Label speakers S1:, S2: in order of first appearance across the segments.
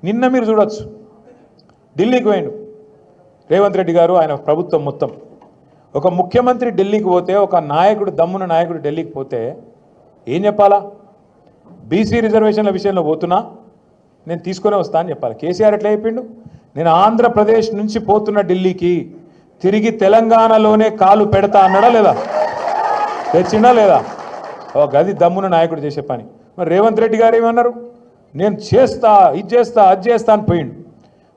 S1: నిన్న మీరు చూడొచ్చు, ఢిల్లీకి పోయిండు రేవంత్ రెడ్డి గారు, ఆయన ప్రభుత్వం మొత్తం. ఒక ముఖ్యమంత్రి ఢిల్లీకి పోతే, ఒక నాయకుడు, దమ్మున నాయకుడు ఢిల్లీకి పోతే ఏం చెప్పాలా? బీసీ రిజర్వేషన్ల విషయంలో పోతున్నా, నేను తీసుకునే వస్తా అని చెప్పాలి. కేసీఆర్ ఎట్లా చెప్పిండు? నేను ఆంధ్రప్రదేశ్ నుంచి పోతున్న ఢిల్లీకి, తిరిగి తెలంగాణలోనే కాలు పెడతా అన్నాడా లేదా? తెచ్చిండా లేదా? ఒక గది దమ్మున నాయకుడు చేసే పని. మరి రేవంత్ రెడ్డి గారు ఏమన్నారు? నేను చేస్తా, ఇది చేస్తా, అది చేస్తా అని పోయిండు.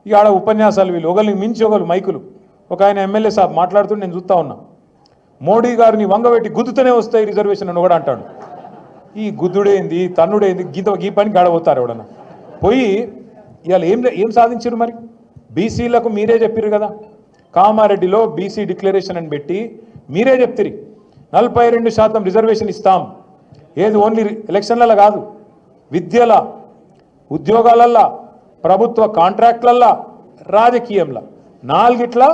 S1: ఇక ఆడ ఉపన్యాసాలు, వీళ్ళు ఒకరికి మించి ఒకరు మైకులు. ఒక ఆయన ఎమ్మెల్యే సాబ్ మాట్లాడుతూ నేను చూస్తూ ఉన్నా, మోడీ గారిని వంగబెట్టి గుద్దుతూనే వస్తాయి రిజర్వేషన్ అని కూడా అంటాడు. ఈ గుద్దుడేంది, తన్నుడేంది, ఈ పని గడబోతారు ఎవడన్నా పోయి. ఇవాళ ఏం సాధించారు మరి? బీసీలకు మీరే చెప్పారు కదా, కామారెడ్డిలో బీసీ డిక్లరేషన్ అని పెట్టి మీరే చెప్తిరి 42% రిజర్వేషన్ ఇస్తాం. ఏది ఓన్లీ ఎలక్షన్లలో కాదు, విద్యల, ఉద్యోగాలల్లా, ప్రభుత్వ కాంట్రాక్ట్లల్లా, రాజకీయంలో, నాలుగిట్లా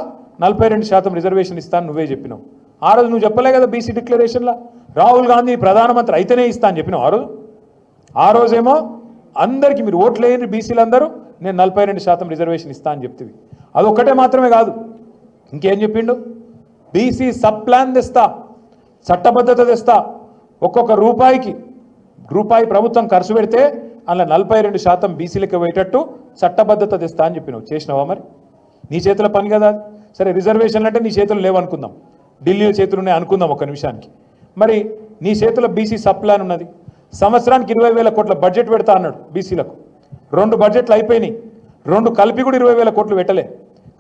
S1: 42% రిజర్వేషన్ ఇస్తాను నువ్వే చెప్పినావు. ఆ రోజు నువ్వు చెప్పలే కదా బీసీ డిక్లరేషన్లో? రాహుల్ గాంధీ ప్రధానమంత్రి అయితేనే ఇస్తా అని చెప్పినావు ఆ రోజు. ఆ రోజేమో అందరికీ మీరు ఓట్లు వేయండి బీసీలందరూ, నేను 42% రిజర్వేషన్ ఇస్తా అని చెప్తివి. అదొక్కటే మాత్రమే కాదు, ఇంకేం చెప్పిండు? బీసీ సబ్ ప్లాన్ తెస్తా, చట్టబద్ధత తెస్తా, ఒక్కొక్క రూపాయి ప్రభుత్వం ఖర్చు పెడితే అలా 42% బీసీలకు పోయేటట్టు చట్టబద్ధత తెస్తా అని చెప్పినావు. చేసినావా మరి? నీ చేతుల పని కదా అది. సరే, రిజర్వేషన్లు అంటే నీ చేతులు లేవనుకుందాం, ఢిల్లీలో చేతులు ఉన్నాయి అనుకుందాం ఒక్క నిమిషానికి. మరి నీ చేతుల బీసీ సబ్ ప్లాన్ ఉన్నది, సంవత్సరానికి 20,000 కోట్ల బడ్జెట్ పెడతా అన్నాడు బీసీలకు. 2 బడ్జెట్లు అయిపోయినాయి, 2 కలిపి కూడా 20,000 కోట్లు పెట్టలే,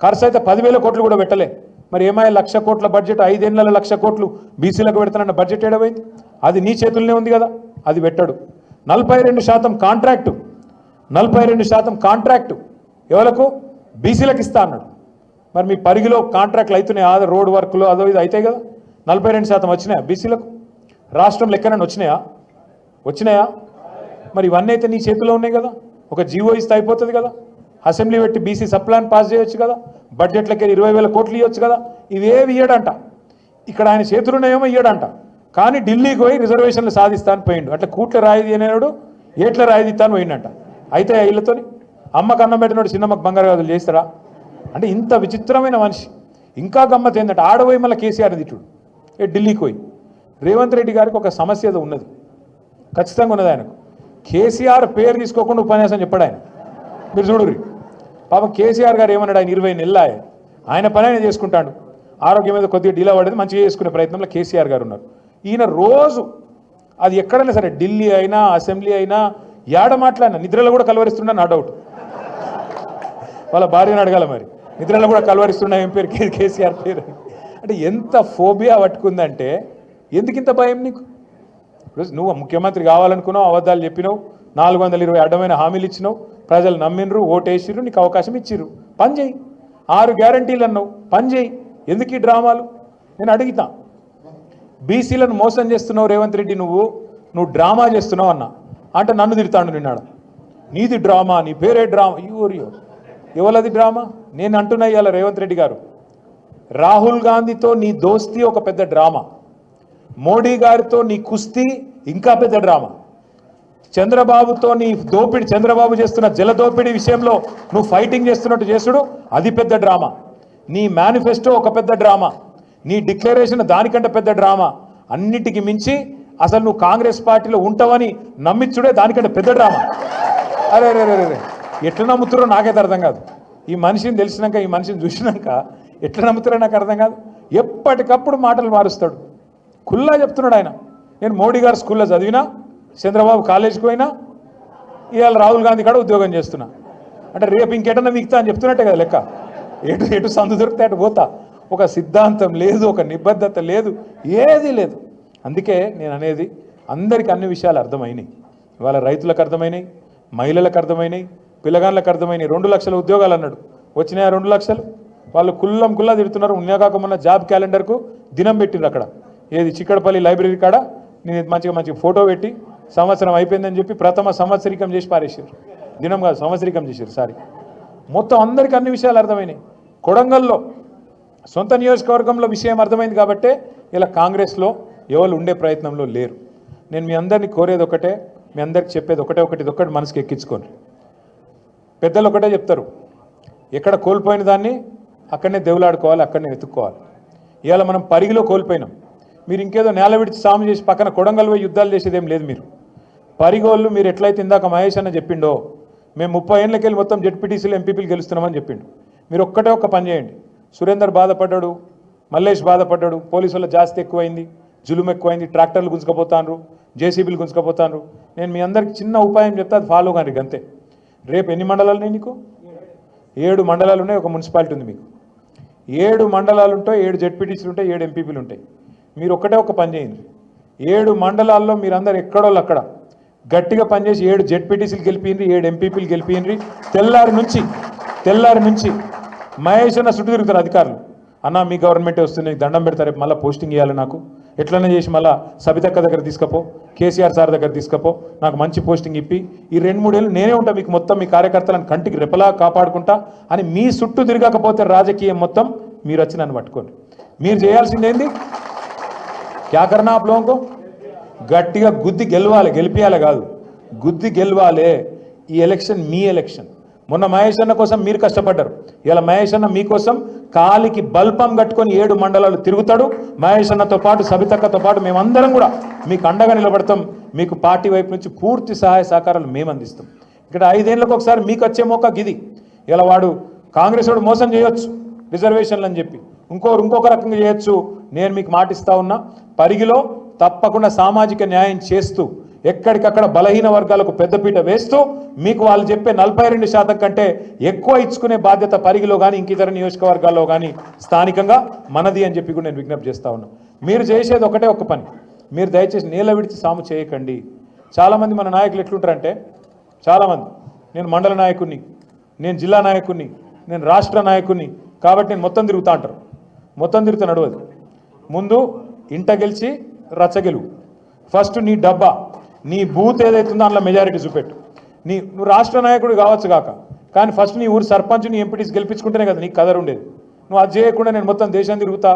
S1: ఖర్చు అయితే 10,000 కోట్లు కూడా పెట్టలే. మరి ఏమైనా 1,00,000 కోట్ల బడ్జెట్, 5 ఏళ్లలో 1,00,000 కోట్లు బీసీలకు పెడతానన్న బడ్జెట్ ఏడవైంది? అది నీ చేతుల్లోనే ఉంది కదా, అది పెట్టాడు. 42% కాంట్రాక్టు, 42% కాంట్రాక్టు ఎవరకు? బీసీలకు ఇస్తా అన్నాడు. మరి మీ పరిగిలో కాంట్రాక్ట్లు అవుతున్నాయి, ఆదా రోడ్ వర్క్లు అదో ఇది అవుతాయి కదా. 42% వచ్చినాయా బీసీలకు? రాష్ట్రంలో ఎక్కడైనా వచ్చినాయా? మరి ఇవన్నీ అయితే నీ చేతిలో ఉన్నాయి కదా. ఒక జీవో ఇస్తే అయిపోతుంది కదా, అసెంబ్లీ పెట్టి బీసీ సబ్ ప్లాన్ పాస్ చేయొచ్చు కదా, బడ్జెట్లకి 20,000 కోట్లు ఇవ్వచ్చు కదా. ఇవేవి ఇయ్యడంట, ఇక్కడ ఆయన చేతులున్నాయేమో ఇయ్యడంట. కానీ ఢిల్లీకి పోయి రిజర్వేషన్లు సాధిస్తాను పోయిండు. అట్లా కూట్ల రాయిది అనేవాడు ఏట్ల రాయిదిస్తాను పోయిండంట. అయితే ఇళ్ళతోని అమ్మకు అన్నం పెట్టినాడు, చిన్నమ్మకు బంగారు గాజులు చేస్తాడా? అంటే ఇంత విచిత్రమైన మనిషి. ఇంకా గమ్మత్ ఏంటంటే ఆడపోయి మళ్ళీ కేసీఆర్ తిట్టుడు. ఢిల్లీకి పోయి రేవంత్ రెడ్డి గారికి ఒక సమస్య ఉన్నది, ఖచ్చితంగా ఉన్నది ఆయనకు. కేసీఆర్ పేరు తీసుకోకుండా ఉపన్యాసం చెప్పాడు ఆయన. మీరు చూడుర్రి, పాపం కేసీఆర్ గారు ఏమన్నాడు? ఆయన 20 నెలలు ఆయన పని ఆయన చేసుకుంటాడు, ఆరోగ్యం మీద కొద్దిగా డీలా పడేది, మంచిగా చేసుకునే ప్రయత్నంలో కేసీఆర్ గారు ఉన్నారు. ఈయన రోజు అది ఎక్కడైనా సరే, ఢిల్లీ అయినా అసెంబ్లీ అయినా ఏడ మాట్లాడినా నిద్రలో కూడా కలవరిస్తున్నా, నా డౌట్. వాళ్ళ భార్యను అడగాల మరి, నిద్రలో కూడా కలవరిస్తున్నా ఏం పేరు? కేసీఆర్ పేరు. అంటే ఎంత ఫోబియా పట్టుకుందంటే, ఎందుకింత భయం నీకు? నువ్వు ముఖ్యమంత్రి కావాలనుకున్నావు, అబద్ధాలు చెప్పినావు, 420 అడ్డమైన హామీలు ఇచ్చినావు, ప్రజలు నమ్మినరు, ఓటేసిర్రు, నీకు అవకాశం ఇచ్చిర్రు, పని చేయి. 6 గ్యారంటీలు అన్నావు, పని చేయి. ఎందుకు ఈ డ్రామాలు? నేను అడుగుతా. బీసీలను మోసం చేస్తున్నావు రేవంత్ రెడ్డి, నువ్వు డ్రామా చేస్తున్నావు అన్నా అంటే నన్ను తిడతాడు నిన్నాడు. నీది డ్రామా, నీ పేరే డ్రామా. ఎవరది డ్రామా? నేను అంటున్నా ఇవాళ రేవంత్ రెడ్డి గారు, రాహుల్ గాంధీతో నీ దోస్తీ ఒక పెద్ద డ్రామా, మోడీ గారితో నీ కుస్తీ ఇంకా పెద్ద డ్రామా, చంద్రబాబుతో నీ దోపిడి, చంద్రబాబు చేస్తున్న జలదోపిడీ విషయంలో నువ్వు ఫైటింగ్ చేస్తున్నట్టు చేసుడు అది పెద్ద డ్రామా, నీ మేనిఫెస్టో ఒక పెద్ద డ్రామా, నీ డిక్లరేషన్ దానికంటే పెద్ద డ్రామా, అన్నిటికీ మించి అసలు నువ్వు కాంగ్రెస్ పార్టీలో ఉంటావని నమ్మించుడే దానికంటే పెద్ద డ్రామా. అరే రే రే రే ఎట్లా నమ్ముతారో నాకైతే అర్థం కాదు. ఈ మనిషిని తెలిసినాక, ఈ మనిషిని చూసినాక ఎట్లా నమ్ముతారో నాకు అర్థం కాదు. ఎప్పటికప్పుడు మాటలు మారుస్తాడు. ఖుల్లా చెప్తున్నాడు ఆయన, నేను మోడీ గారు స్కూల్లో చదివినా, చంద్రబాబు కాలేజీకి పోయినా, ఇవాళ రాహుల్ గాంధీ కాడ ఉద్యోగం చేస్తున్నా. అంటే రేపు ఇంకెటన్నా మిగతా అని చెప్తున్నట్టే కదా లెక్క. ఎటు సందు దొరికితే అటు పోతా. ఒక సిద్ధాంతం లేదు, ఒక నిబద్ధత లేదు, ఏది లేదు. అందుకే నేను అనేది, అందరికీ అన్ని విషయాలు అర్థమైనాయి. ఇవాళ రైతులకు అర్థమైనాయి, మహిళలకు అర్థమైనాయి, పిల్లగాళ్ళకు అర్థమైనాయి. 2 లక్షల ఉద్యోగాలు అన్నాడు, వచ్చినాయా 2 లక్షలు? వాళ్ళు కుల్లా తిడుతున్నారు. ఉన్నాకాకమన్న జాబ్ క్యాలెండర్కు దినం పెట్టిండ్రు అక్కడ, ఏది చిక్కడపల్లి లైబ్రరీ కాడ. నేను మంచిగా ఫోటో పెట్టి సంవత్సరం అయిపోయిందని చెప్పి ప్రథమ సంవత్సరికం చేసి పారేసారు. దినం కాదు, సంవత్సరికం చేశారు. సారీ, మొత్తం అందరికీ అన్ని విషయాలు అర్థమైనాయి. కొడంగల్లో సొంత నియోజకవర్గంలో విషయం అర్థమైంది కాబట్టే ఇలా కాంగ్రెస్లో ఎవరు ఉండే ప్రయత్నంలో లేరు. నేను మీ అందరినీ కోరేది ఒకటే, మీ అందరికి చెప్పేది ఒకటి మనసుకి ఎక్కించుకోండి. పెద్దలు ఒకటే చెప్తారు, ఎక్కడ కోల్పోయిన దాన్ని అక్కడనే దేవులాడుకోవాలి, అక్కడనే వెతుక్కోవాలి. ఇవాళ మనం పరిగిలో కోల్పోయినాం. మీరు ఇంకేదో నేల విడిచి సాము చేసి పక్కన కొడంగల్ పోయి యుద్ధాలు చేసేదేం లేదు. మీరు పరిగోళ్ళు మీరు ఎట్లయితే ఇందాక మహేష్ అన్న చెప్పిండో, మేము 30 ఏళ్ళకెళ్ళి మొత్తం జెడ్పీటీసీలు ఎంపీపీలు గెలుస్తున్నామని చెప్పిండు. మీరు ఒక్క పని చేయండి. సురేందర్ బాధపడ్డాడు, మల్లేష్ బాధపడ్డాడు, పోలీసుల జాస్తి ఎక్కువైంది, జులుం ఎక్కువైంది, ట్రాక్టర్లు గుంజుకపోతాను, జేసీబీలు గుంజుకపోతాను. నేను మీ అందరికి చిన్న ఉపాయం చెప్తే అది ఫాలో కానీ అంతే. రేపు ఎన్ని మండలాలు ఉన్నాయి నీకు? 7 మండలాలు ఉన్నాయి, ఒక మున్సిపాలిటీ ఉంది మీకు. 7 మండలాలు ఉంటాయి, 7 జెడ్పీటీసీలు ఉంటాయి, 7 ఎంపీపీలు ఉంటాయి. మీరు ఒక పని చేయండి. 7 మండలాల్లో మీరందరూ ఎక్కడోళ్ళు అక్కడ గట్టిగా పనిచేసి 7 జెడ్పీటీసీలు గెలిపిండ్రి, 7 ఎంపీపీలు గెలిపిండ్రి. తెల్లారి నుంచి మహేష్ అన్న చుట్టూ తిరుగుతారు అధికారులు. అన్న మీ గవర్నమెంటే వస్తుంది, దండం పెడతారు, రేపు మళ్ళీ పోస్టింగ్ ఇవ్వాలి, నాకు ఎట్లనే చేసి మళ్ళీ సబితక్క దగ్గర తీసుకపో, కేసీఆర్ సార్ దగ్గర తీసుకపో, నాకు మంచి పోస్టింగ్ ఇప్పి ఈ 2-3 ఏళ్ళు నేనే ఉంటా మీకు మొత్తం మీ కార్యకర్తలను కంటికి రెపలా కాపాడుకుంటా అని మీ చుట్టూ తిరగకపోతే రాజకీయం మొత్తం మీరు వచ్చి నన్ను పట్టుకోండి. మీరు చేయాల్సింది ఏంది? క్యా కర్నా ఆప్ లోగోं को? గట్టిగా గుద్ది గెలవాలి, గెలిపియాలి కాదు, గుద్ది గెలవాలి. ఈ ఎలక్షన్ మీ ఎలక్షన్. మొన్న మహేష్ అన్న కోసం మీరు కష్టపడ్డారు, ఇలా మహేష్ అన్న మీకోసం కాలికి బల్పం కట్టుకొని 7 మండలాలు తిరుగుతాడు. మహేష్ అన్నతో పాటు సబితక్కతో పాటు మేమందరం కూడా మీకు అండగా నిలబడతాం. మీకు పార్టీ వైపు నుంచి పూర్తి సహాయ సహకారాలు మేము అందిస్తాం. ఇక్కడ 5 ఏళ్ళకు ఒకసారి మీకు వచ్చే మోక గిది. ఇలా వాడు కాంగ్రెస్ వాడు మోసం చేయొచ్చు రిజర్వేషన్లు అని చెప్పి, ఇంకొక రకంగా చేయొచ్చు. నేను మీకు మాటిస్తా ఉన్నా, పరిగిలో తప్పకుండా సామాజిక న్యాయం చేస్తూ ఎక్కడికక్కడ బలహీన వర్గాలకు పెద్దపీట వేస్తూ మీకు వాళ్ళు చెప్పే 42% కంటే ఎక్కువ ఇచ్చుకునే బాధ్యత పరిగిలో కానీ ఇంక ఇతర నియోజకవర్గాల్లో కానీ స్థానికంగా మనది అని చెప్పి కూడా నేను విజ్ఞప్తి చేస్తా ఉన్నా. మీరు చేసేది ఒక పని, మీరు దయచేసి నేల విడిచి సాము చేయకండి. చాలామంది మన నాయకులు ఎట్లుంటారంటే, చాలామంది నేను మండల నాయకుడిని, నేను జిల్లా నాయకుడిని, నేను రాష్ట్ర నాయకుడిని కాబట్టి నేను మొత్తం తిరుగుతా అంటారు. మొత్తం తిరుగుతా నడవదు. ముందు ఇంట గెలిచి రచ్చగెలువు. ఫస్ట్ నీ డబ్బా, నీ బూత్ ఏదైతుందో అందులో మెజారిటీ చూపెట్టు. నువ్వు రాష్ట్ర నాయకుడు కావచ్చు కాక, కానీ ఫస్ట్ నీ ఊరు సర్పంచ్ని ఎంపీటీస్ గెలిపించుకుంటేనే కదా నీకు కదరు ఉండేది. నువ్వు అది చేయకుండా నేను మొత్తం దేశం తిరుగుతా,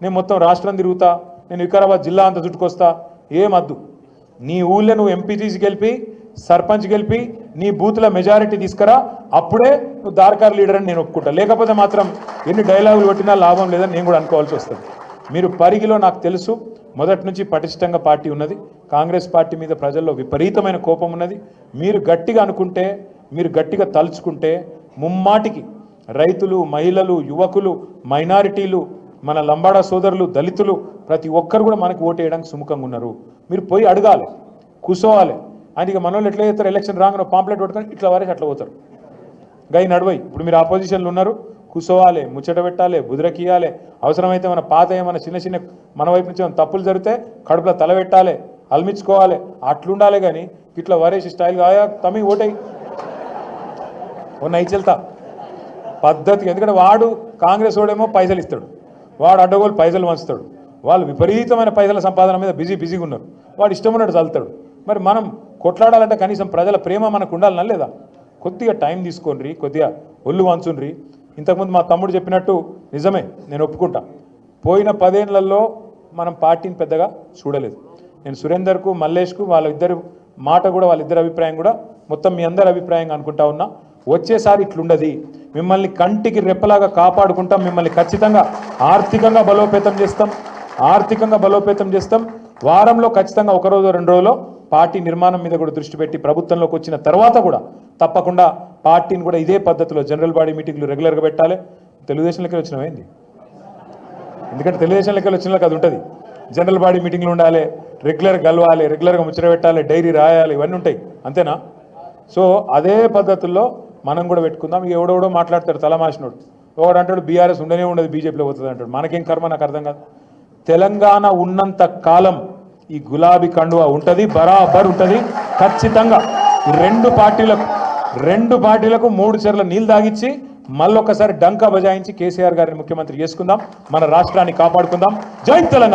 S1: నేను మొత్తం రాష్ట్రం తిరుగుతా, నేను వికారాబాద్ జిల్లా అంతా చుట్టుకొస్తా, ఏమద్దు. నీ ఊళ్ళో నువ్వు ఎంపీటీస్ గెలిపి, సర్పంచ్ గెలిపి, నీ బూత్ల మెజారిటీ తీసుకురా, అప్పుడే నువ్వు దార్కార్ లీడర్ అని నేను ఒప్పుకుంటా. లేకపోతే మాత్రం ఎన్ని డైలాగులు కొట్టినా లాభం లేదని నేను కూడా అనుకోవాల్సి వస్తుంది. మీరు పరిగిలో నాకు తెలుసు మొదటి నుంచి పటిష్టంగా పార్టీ ఉన్నది. కాంగ్రెస్ పార్టీ మీద ప్రజల్లో విపరీతమైన కోపం ఉన్నది. మీరు గట్టిగా అనుకుంటే, మీరు గట్టిగా తలుచుకుంటే ముమ్మాటికి రైతులు, మహిళలు, యువకులు, మైనారిటీలు, మన లంబాడా సోదరులు, దళితులు ప్రతి ఒక్కరు కూడా మనకు ఓటు వేయడానికి సుముఖంగా ఉన్నారు. మీరు పోయి అడగాలి, కూర్చోవాలి. ఆయన ఇక మనోళ్ళు ఎట్లా చేస్తారు, ఎలక్షన్ రాగానే పాంప్లెట్ పట్టుకొని ఇట్లా వారేసి అట్లా పోతారు. గై నడవై. ఇప్పుడు మీరు ఆపోజిషన్లు ఉన్నారు, కూర్చోవాలి, ముచ్చట పెట్టాలి, బుదిరకియాలి. అవసరమైతే మన పాత ఏమైనా చిన్న మన వైపు నుంచి ఏమైనా తప్పులు జరిగితే కడుపులో తల పెట్టాలి, అల్మించుకోవాలి. అట్లుండాలి. కానీ ఇట్లా వరేసి స్టైల్గా ఆయా తమి ఓటై నై చెల్తా పద్ధతిగా. ఎందుకంటే వాడు కాంగ్రెస్ వాడేమో పైసలు ఇస్తాడు, వాడు అడ్డగోలు పైసలు పంచుతాడు. వాళ్ళు విపరీతమైన పైసల సంపాదన మీద బిజీగా ఉన్నారు. వాడు ఇష్టం ఉన్నట్టు చల్లుతాడు. మరి మనం కొట్లాడాలంటే కనీసం ప్రజల ప్రేమ మనకు ఉండాలన్నా లేదా? కొద్దిగా టైం తీసుకోండి, కొద్దిగా ఒళ్ళు వంచుండ్రి. ఇంతకుముందు మా తమ్ముడు చెప్పినట్టు నిజమే, నేను ఒప్పుకుంటా. పోయిన 10 ఏళ్లలో మనం పార్టీని పెద్దగా చూడలేదు. నేను సురేందర్కు, మల్లేష్కు వాళ్ళిద్దరి మాట కూడా, వాళ్ళిద్దరి అభిప్రాయం కూడా మొత్తం మీ అందరి అభిప్రాయంగా అనుకుంటా ఉన్నా. వచ్చేసారి ఇట్లుండది. మిమ్మల్ని కంటికి రెప్పలాగా కాపాడుకుంటాం. మిమ్మల్ని ఖచ్చితంగా ఆర్థికంగా బలోపేతం చేస్తాం. వారంలో ఖచ్చితంగా 1 రోజు 2 రోజుల్లో పార్టీ నిర్మాణం మీద కూడా దృష్టి పెట్టి ప్రభుత్వంలోకి వచ్చిన తర్వాత కూడా తప్పకుండా పార్టీని కూడా ఇదే పద్ధతిలో జనరల్ బాడీ మీటింగ్లు రెగ్యులర్గా పెట్టాలి. తెలుగుదేశం లెక్కలు వచ్చినవేంది? ఎందుకంటే తెలుగుదేశం లెక్కలు వచ్చిన అది ఉంటుంది. జనరల్ బాడీ మీటింగ్లు ఉండాలి, రెగ్యులర్గా కలవాలి, రెగ్యులర్గా ముచ్చట పెట్టాలి, డైరీ రాయాలి, ఇవన్నీ ఉంటాయి. అంతేనా? సో అదే పద్ధతుల్లో మనం కూడా పెట్టుకుందాం. ఇక ఎవడెవడో మాట్లాడతాడు తలమాసినోడు. ఒకడు అంటాడు బీఆర్ఎస్ ఉండనే ఉండదు, బీజేపీలో పోతుంది అంటాడు. మనకేం కర్మ, నాకు అర్థం కాదు. తెలంగాణ ఉన్నంత కాలం ఈ గులాబీ కండువా ఉంటుంది, బరాబర్ ఉంటుంది. ఖచ్చితంగా ఈ రెండు పార్టీలకు 3 చెర్ల నీళ్ళు తాగిచ్చి మళ్ళొక్కసారి డంకా బజాయించి కేసీఆర్ గారిని ముఖ్యమంత్రి చేసుకుందాం. మన రాష్ట్రాన్ని కాపాడుకుందాం. జై తెలంగాణ.